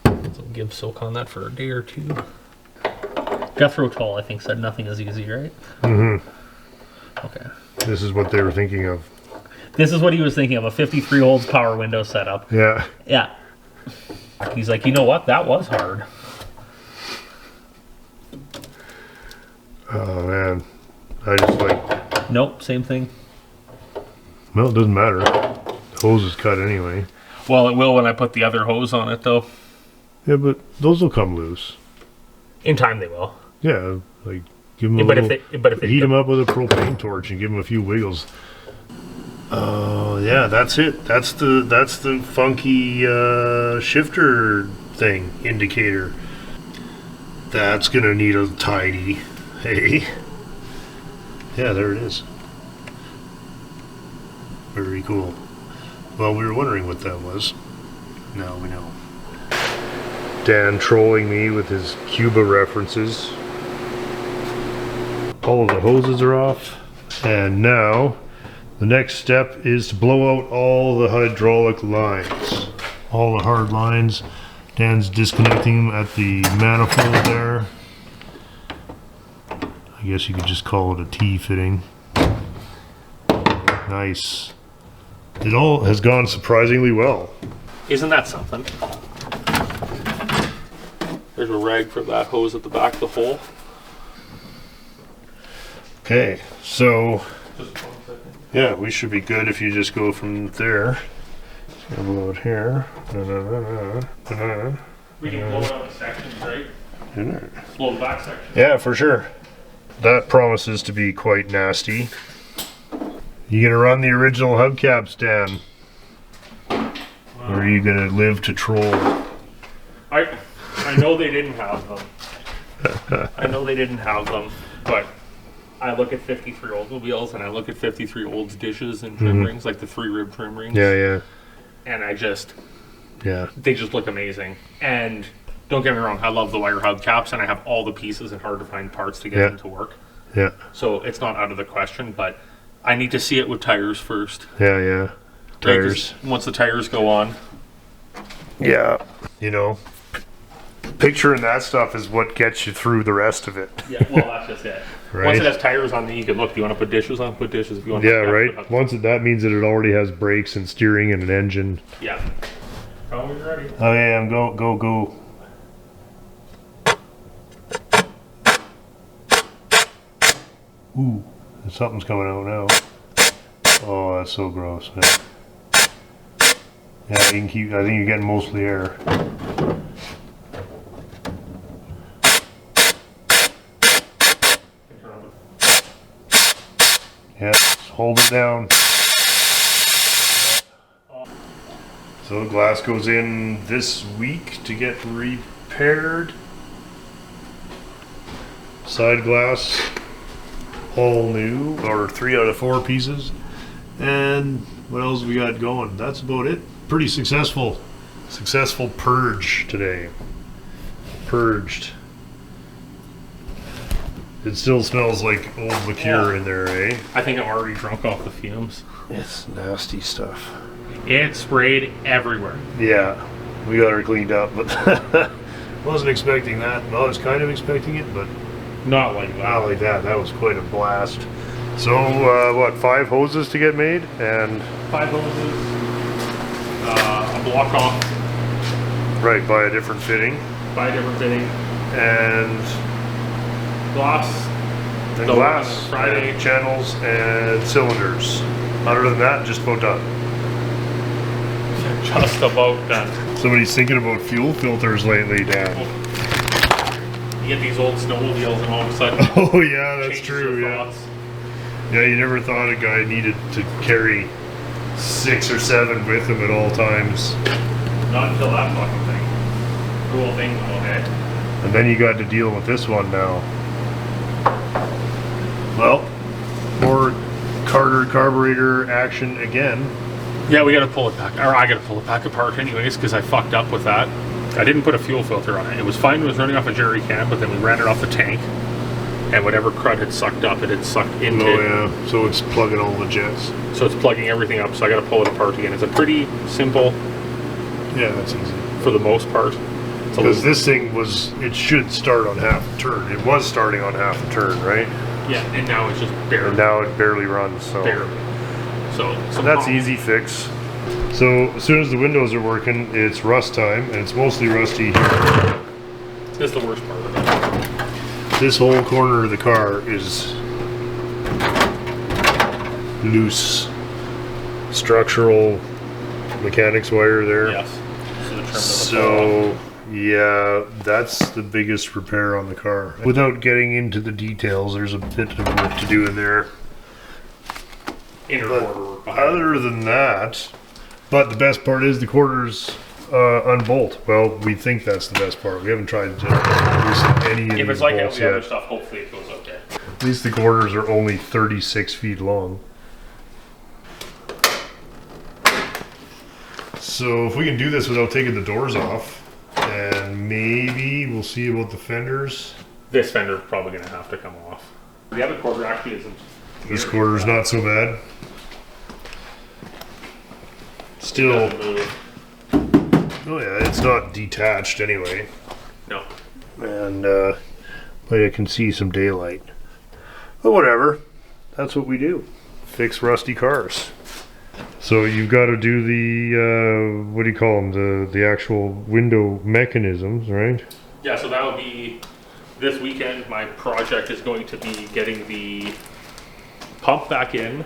[SPEAKER 5] So give silk on that for a day or two. Jethro Tull, I think, said nothing is easy, right?
[SPEAKER 1] Mm-hmm.
[SPEAKER 5] Okay.
[SPEAKER 1] This is what they were thinking of.
[SPEAKER 5] This is what he was thinking of, a 53 Olds power window setup.
[SPEAKER 1] Yeah.
[SPEAKER 5] Yeah. He's like, you know what? That was hard.
[SPEAKER 1] Oh man, I just like,
[SPEAKER 5] Nope, same thing.
[SPEAKER 1] well, it doesn't matter. The hose is cut anyway.
[SPEAKER 5] Well, it will when I put the other hose on it, though.
[SPEAKER 1] Yeah, but those will come loose.
[SPEAKER 5] In time, they will.
[SPEAKER 1] Yeah, like give them a
[SPEAKER 5] But
[SPEAKER 1] little,
[SPEAKER 5] if they
[SPEAKER 1] heat them up with a propane torch and give them a few wiggles. Oh yeah, that's it. That's the funky shifter thing indicator. That's gonna need a tidy. Hey. Yeah, there it is. Very cool. Well, we were wondering what that was. Now we know. Dan trolling me with his Cuba references. All of the hoses are off. And now, the next step is to blow out all the hydraulic lines. All the hard lines. Dan's disconnecting them at the manifold there. I guess you could just call it a T-fitting. Nice. It all has gone surprisingly well.
[SPEAKER 5] Isn't that something? There's a rag for that hose at the back of the hole.
[SPEAKER 1] Okay, so yeah, we should be good if you just go from there. Gonna blow it here.
[SPEAKER 5] We can blow out the sections, right? Blow the back section.
[SPEAKER 1] Yeah, for sure. That promises to be quite nasty. You gonna run the original hubcaps, Dan? Or are you gonna live to troll?
[SPEAKER 5] I know they didn't have them. I know they didn't have them, but I look at 53 Oldsmobiles and I look at 53 Olds dishes and trim rings, like the 3-rib trim rings.
[SPEAKER 1] Yeah, yeah.
[SPEAKER 5] And
[SPEAKER 1] Yeah.
[SPEAKER 5] they just look amazing. And don't get me wrong, I love the wire hubcaps and I have all the pieces and hard to find parts to get them to work.
[SPEAKER 1] Yeah.
[SPEAKER 5] So it's not out of the question, but I need to see it with tires first.
[SPEAKER 1] Yeah, yeah.
[SPEAKER 5] Right? 'Cause
[SPEAKER 1] Tires.
[SPEAKER 5] once the tires go on,
[SPEAKER 1] Yeah. You know, Picturing that stuff is what gets you through the rest of it.
[SPEAKER 5] Yeah, well, that's just it.
[SPEAKER 1] Right.
[SPEAKER 5] Once it has tires on, then you can look. Do you want to put dishes on? Put dishes. If you want.
[SPEAKER 1] Yeah, right. Once that means that it already has brakes and steering and an engine.
[SPEAKER 5] Yeah. Oh, you're ready.
[SPEAKER 1] Oh yeah, go. Ooh, something's coming out now. Oh, that's so gross, man. Yeah, you can keep. I think you're getting most of the air. Yeah, just hold it down. So the glass goes in this week to get repaired. Side glass, all new, or 3 out of 4 pieces. And what else we got going? That's about it. Pretty successful purge today. Purged. It still smells like old liqueur in there, eh?
[SPEAKER 5] I think I'm already drunk off the fumes.
[SPEAKER 1] It's nasty stuff.
[SPEAKER 5] It sprayed everywhere.
[SPEAKER 1] Yeah, we got her cleaned up, but wasn't expecting that. Well, I was kind of expecting it, but
[SPEAKER 5] Not like that.
[SPEAKER 1] not like that. That was quite a blast. So, what, 5 hoses to get made? And
[SPEAKER 5] 5 hoses, a block off,
[SPEAKER 1] right, buy a different fitting.
[SPEAKER 5] buy a different fitting,
[SPEAKER 1] And
[SPEAKER 5] glass,
[SPEAKER 1] and
[SPEAKER 5] The
[SPEAKER 1] glass,
[SPEAKER 5] one on Friday.
[SPEAKER 1] and channels, and cylinders. Other than that, just about done.
[SPEAKER 5] just about done.
[SPEAKER 1] Somebody's thinking about fuel filters lately, Dan.
[SPEAKER 5] You get these old snowmobiles and all of a sudden
[SPEAKER 1] Oh yeah, that's
[SPEAKER 5] changes
[SPEAKER 1] true.
[SPEAKER 5] your
[SPEAKER 1] Yeah,
[SPEAKER 5] thoughts.
[SPEAKER 1] yeah. You never thought a guy needed to carry 6 or 7 with him at all times,
[SPEAKER 5] Not until that fucking thing. Cool thing went ahead.
[SPEAKER 1] and then you got to deal with this one now. Well, more carburetor action again.
[SPEAKER 5] Yeah, we gotta pull it back, or I gotta pull it back apart anyways, because I fucked up with that. I didn't put a fuel filter on it. It was fine, it was running off a jerry can, but then we ran it off the tank, and whatever crud had sucked up, it had sucked into
[SPEAKER 1] Oh yeah, so it's plugging all the jets.
[SPEAKER 5] So it's plugging everything up, so I gotta pull it apart again. It's a pretty simple,
[SPEAKER 1] Yeah, that's easy.
[SPEAKER 5] for the most part. It's a
[SPEAKER 1] Because
[SPEAKER 5] little-
[SPEAKER 1] this thing it should start on half a turn. It was starting on half a turn, right?
[SPEAKER 5] yeah, and now it's just
[SPEAKER 1] And
[SPEAKER 5] barely,
[SPEAKER 1] now it barely runs, so
[SPEAKER 5] barely. So some
[SPEAKER 1] that's
[SPEAKER 5] pump-
[SPEAKER 1] easy fix. So as soon as the windows are working, it's rust time, and it's mostly rusty here.
[SPEAKER 5] This is the worst part of it.
[SPEAKER 1] This whole corner of the car is loose. Structural mechanics wire there.
[SPEAKER 5] Yes. So the trim of the
[SPEAKER 1] So, yeah, that's the biggest repair on the car. Without getting into the details, there's a bit of work to do in there.
[SPEAKER 5] inner
[SPEAKER 1] But
[SPEAKER 5] quarter work behind it.
[SPEAKER 1] other than that, but the best part is the quarters unbolt. Well, we think that's the best part. We haven't tried to loosen any of
[SPEAKER 5] If
[SPEAKER 1] these
[SPEAKER 5] it's like
[SPEAKER 1] bolts
[SPEAKER 5] the other
[SPEAKER 1] yet.
[SPEAKER 5] stuff, hopefully it goes okay.
[SPEAKER 1] At least the quarters are only 36 feet long. So if we can do this without taking the doors off, and maybe we'll see about the fenders.
[SPEAKER 5] This fender's probably gonna have to come off. The other quarter actually isn't.
[SPEAKER 1] This quarter's not so bad. Still,
[SPEAKER 5] Doesn't move.
[SPEAKER 1] oh yeah, it's not detached anyway.
[SPEAKER 5] No.
[SPEAKER 1] And but I can see some daylight. But whatever, that's what we do. Fix rusty cars. So you've got to do the what do you call them? The actual window mechanisms, right?
[SPEAKER 5] Yeah, so that will be this weekend. My project is going to be getting the pump back in,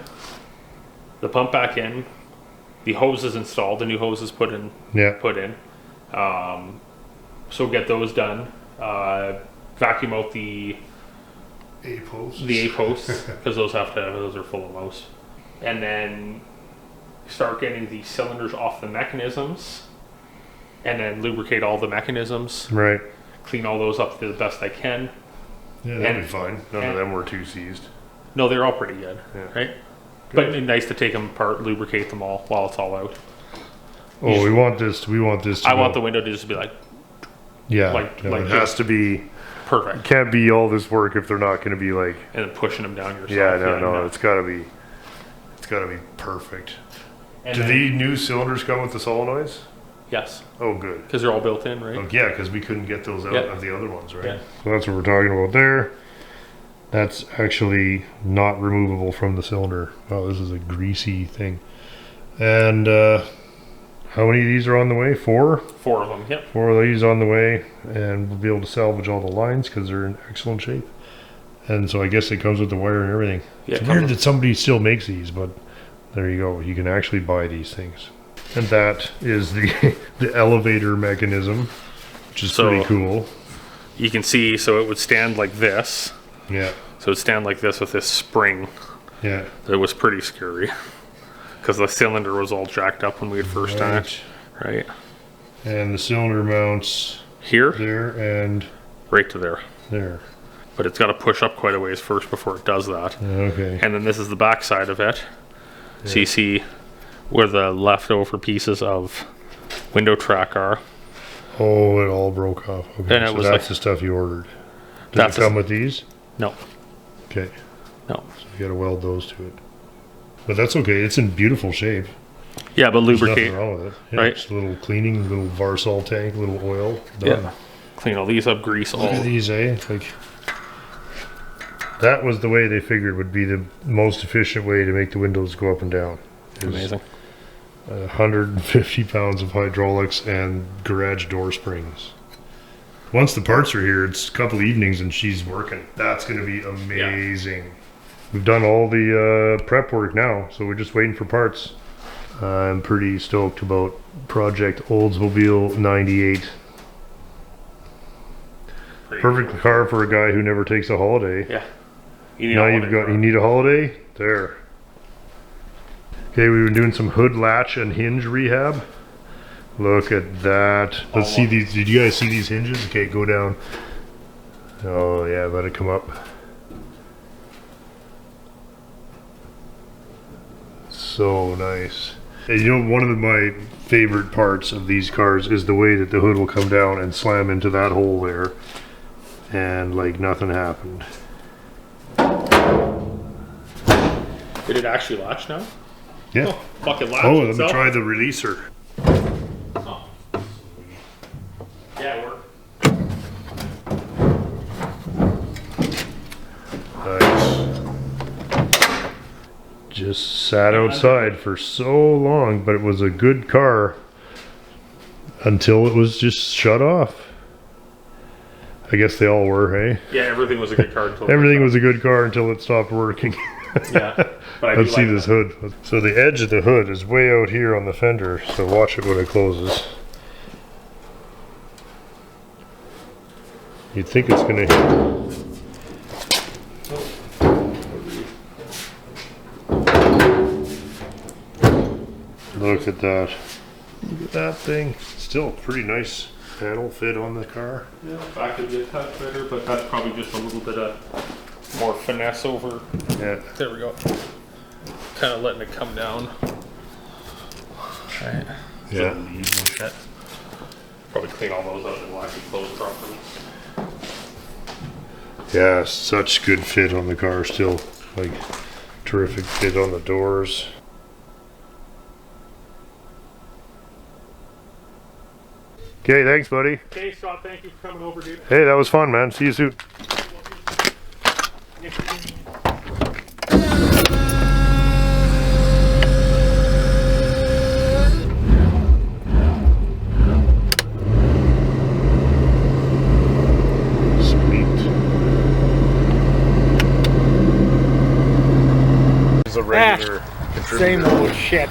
[SPEAKER 5] the hoses installed, the new hoses put in.
[SPEAKER 1] Yeah.
[SPEAKER 5] So get those done. Vacuum out the
[SPEAKER 1] A-posts.
[SPEAKER 5] A posts because those are full of mouse, and then start getting the cylinders off the mechanisms, and then lubricate all the mechanisms.
[SPEAKER 1] Right.
[SPEAKER 5] Clean all those up to the best I can.
[SPEAKER 1] Yeah, that'd
[SPEAKER 5] And-
[SPEAKER 1] be fine. None of
[SPEAKER 5] and-
[SPEAKER 1] them were too seized.
[SPEAKER 5] No, they're all pretty good,
[SPEAKER 1] Yeah.
[SPEAKER 5] right? But nice to take them apart, lubricate them all while it's all out.
[SPEAKER 1] Oh, we want this. We want this. To
[SPEAKER 5] I want
[SPEAKER 1] go.
[SPEAKER 5] the window to just be like
[SPEAKER 1] Yeah.
[SPEAKER 5] like-
[SPEAKER 1] no,
[SPEAKER 5] like
[SPEAKER 1] it has to be.
[SPEAKER 5] perfect,
[SPEAKER 1] Can't be all this work if they're not going to be like.
[SPEAKER 5] and then pushing them down yourself.
[SPEAKER 1] Yeah, no. It's got to be. It's got to be perfect.
[SPEAKER 5] And
[SPEAKER 1] Do
[SPEAKER 5] then-
[SPEAKER 1] the new cylinders come with the solenoids?
[SPEAKER 5] Yes,
[SPEAKER 1] Oh, good.
[SPEAKER 5] because they're all built in, right?
[SPEAKER 1] Oh, yeah, because we couldn't get those out
[SPEAKER 5] Yeah.
[SPEAKER 1] of the other ones, right?
[SPEAKER 5] Yeah.
[SPEAKER 1] So that's what we're talking about there. That's actually not removable from the cylinder. Oh, this is a greasy thing. And how many of these are on the way? 4?
[SPEAKER 5] 4 of them. Yep.
[SPEAKER 1] 4 of these on the way, and we'll be able to salvage all the lines because they're in excellent shape. And so I guess it comes with the wire and everything.
[SPEAKER 5] Yeah,
[SPEAKER 1] It's weird that somebody still makes these, but there you go. You can actually buy these things. And that is the the elevator mechanism, which is pretty cool.
[SPEAKER 5] You can see, so it would stand like this.
[SPEAKER 1] Yeah,
[SPEAKER 5] So it would stand like this with this spring.
[SPEAKER 1] yeah.
[SPEAKER 5] It was pretty scary because the cylinder was all jacked up when we had first done it. Right.
[SPEAKER 1] And the cylinder mounts
[SPEAKER 5] Here,
[SPEAKER 1] there and
[SPEAKER 5] right to there.
[SPEAKER 1] there.
[SPEAKER 5] But it's got to push up quite a ways first before it does that.
[SPEAKER 1] Okay.
[SPEAKER 5] And then this is the back side of it. So you see where the leftover pieces of window track are.
[SPEAKER 1] Oh, it all broke off. Okay,
[SPEAKER 5] And it
[SPEAKER 1] so
[SPEAKER 5] was
[SPEAKER 1] that's
[SPEAKER 5] like-
[SPEAKER 1] the stuff you ordered. Does
[SPEAKER 5] That's
[SPEAKER 1] it come with these?
[SPEAKER 5] No,
[SPEAKER 1] Okay,
[SPEAKER 5] no.
[SPEAKER 1] so you got to weld those to it. But that's okay. It's in beautiful shape.
[SPEAKER 5] Yeah, but
[SPEAKER 1] There's
[SPEAKER 5] lubricate.
[SPEAKER 1] nothing wrong with it. Yeah,
[SPEAKER 5] right?
[SPEAKER 1] Just a little cleaning, little Varsol tank, a little oil. Done.
[SPEAKER 5] Yeah. Clean all these up, grease all.
[SPEAKER 1] Look at these, eh? Like, that was the way they figured would be the most efficient way to make the windows go up and down. Is
[SPEAKER 5] Amazing.
[SPEAKER 1] 150 pounds of hydraulics and garage door springs. Once the parts are here, it's a couple evenings and she's working. That's going to be amazing. We've done all the prep work now, so we're just waiting for parts. I'm pretty stoked about Project Oldsmobile 98. Perfect car for a guy who never takes a holiday.
[SPEAKER 5] Yeah. You need
[SPEAKER 1] Now
[SPEAKER 5] all
[SPEAKER 1] you've
[SPEAKER 5] of it.
[SPEAKER 1] got, you need a holiday? There. Okay, we've been doing some hood latch and hinge rehab. Look at that. Let's see these. Did you guys see these hinges? Okay, go down. Oh yeah, let it come up. So nice. And you know, one of my favorite parts of these cars is the way that the hood will come down and slam into that hole there. And like nothing happened.
[SPEAKER 5] Did it actually latch now?
[SPEAKER 1] Yeah.
[SPEAKER 5] Oh, fucking latch
[SPEAKER 1] Oh, let me
[SPEAKER 5] itself.
[SPEAKER 1] try the releaser.
[SPEAKER 5] Oh. Yeah, it worked.
[SPEAKER 1] Nice. Just sat outside for so long, but it was a good car until it was just shut off. I guess they all were, hey?
[SPEAKER 5] Yeah, everything was a good car until
[SPEAKER 1] Everything was a good car until it stopped working.
[SPEAKER 5] Yeah, but I do
[SPEAKER 1] Let's see
[SPEAKER 5] like
[SPEAKER 1] this
[SPEAKER 5] that.
[SPEAKER 1] hood. So the edge of the hood is way out here on the fender, so watch it when it closes. You'd think it's gonna hit. Look at that. Look at that thing. Still a pretty nice panel fit on the car.
[SPEAKER 5] Yeah, back could be a touch better, but that's probably just a little bit of more finesse over.
[SPEAKER 1] Yeah.
[SPEAKER 5] There we go. Kind of letting it come down. Right.
[SPEAKER 1] Yeah.
[SPEAKER 5] Leaves and shit. Probably clean all those out and will actually close properly.
[SPEAKER 1] Yeah, such good fit on the car still. Like, terrific fit on the doors. Okay, thanks, buddy.
[SPEAKER 5] Okay, Scott, thank you for coming over, dude.
[SPEAKER 1] Hey, that was fun, man. See you soon. Sweet. It's a regular
[SPEAKER 7] Same old shit.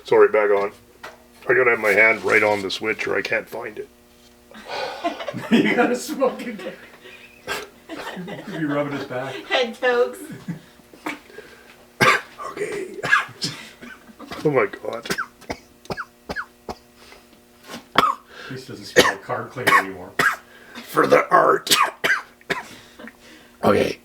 [SPEAKER 1] Sorry, back on. I gotta have my hand right on the switch or I can't find it.
[SPEAKER 2] You gotta smoke again. You rubbing his back.
[SPEAKER 6] Head tokes.
[SPEAKER 1] Okay. Oh my god.
[SPEAKER 2] At least doesn't smell like card cleaner anymore.
[SPEAKER 1] For the art. Okay.